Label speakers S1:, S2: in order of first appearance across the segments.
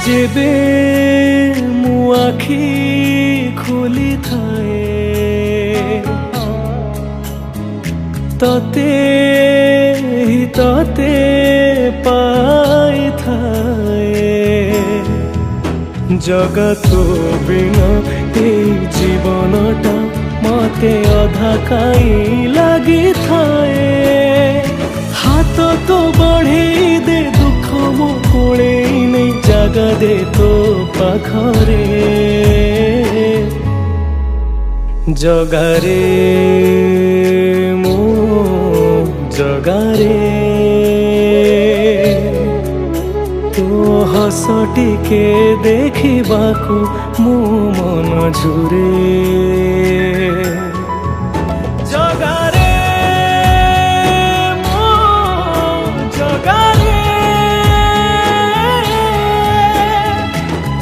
S1: जेबे मु आखि खोली थाए तते तते पाई थाए जगत बिना ए जीवनटा मते अधा काई लगी थाए हाथ तो बढ़े दे दुख मो कोले नहीं जगा दे तो पाखरे जगारे मो जगारे तो हस टिके देखिबाकू मो मन झुरे जगारे मो जगारे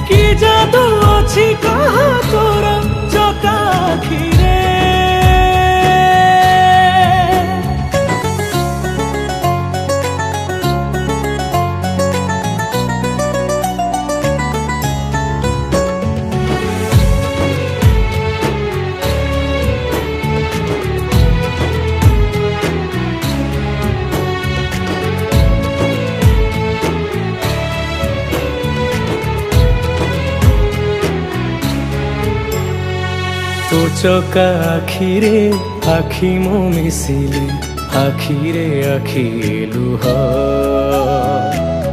S1: कि जादू अछि कहा तोर चकाखिरे तो चका आखिरे आखि मो मिसिले आखिरे आखि लुह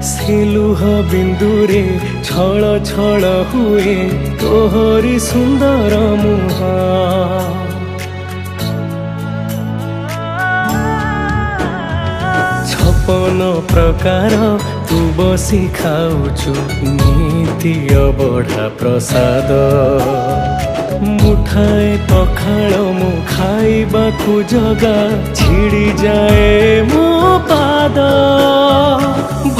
S1: से लुह बिंदुरे छल छल हुए तोहरी सुंदर मुह छपन प्रकार तू बसी खाऊछु नीति अबढ़ा प्रसाद मुठाए पखाल मु खाइबाकू जगा छिड़ी जाए मो पाद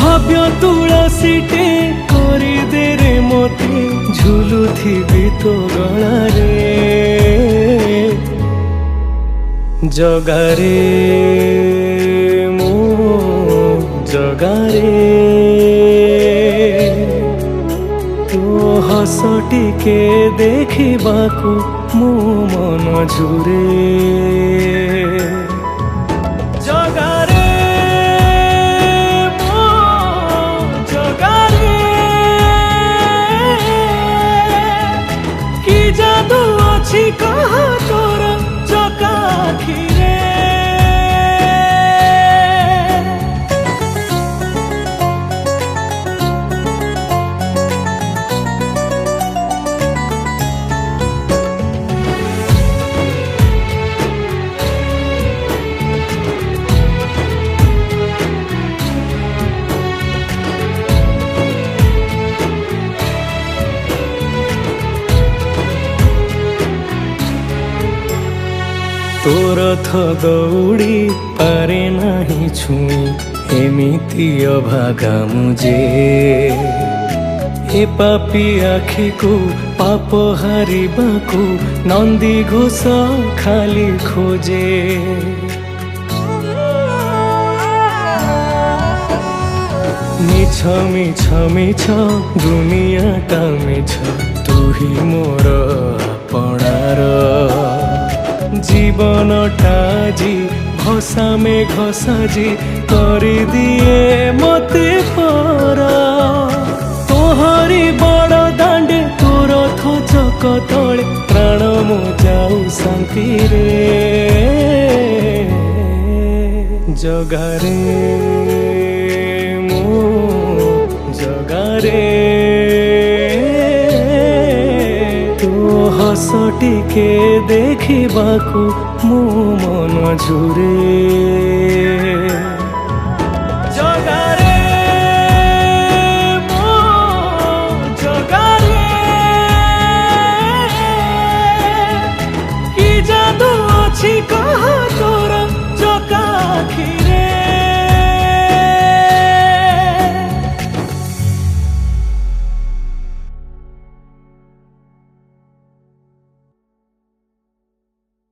S1: भव्य तुलसीटे करी दे रे मते झुलुथिबी तो गलारे जगारे मो जगारे तो हस टिके देखिबाकू मो मन झुरे जगारे मो जगारे कि जादू अछि कहा तोर चकाखिरे तोर थ दौड़ी पारे नाही छुई एमिति अभागा मुझे ए पापी आखि को पाप हारिबाकू नंदी घोष खाली खोजे मिछ मिछ मिछ दुनियाटा मिछ तू ही मोर आपणार जीवनटा जी भसा में घसाजी करी दिए मते पर तोहरी बड़ दांडे तोर थचक तले प्राण मो जाऊ शांति रे जगारे मो जगारे हस टिके देखिबाकू मो मन झुरे।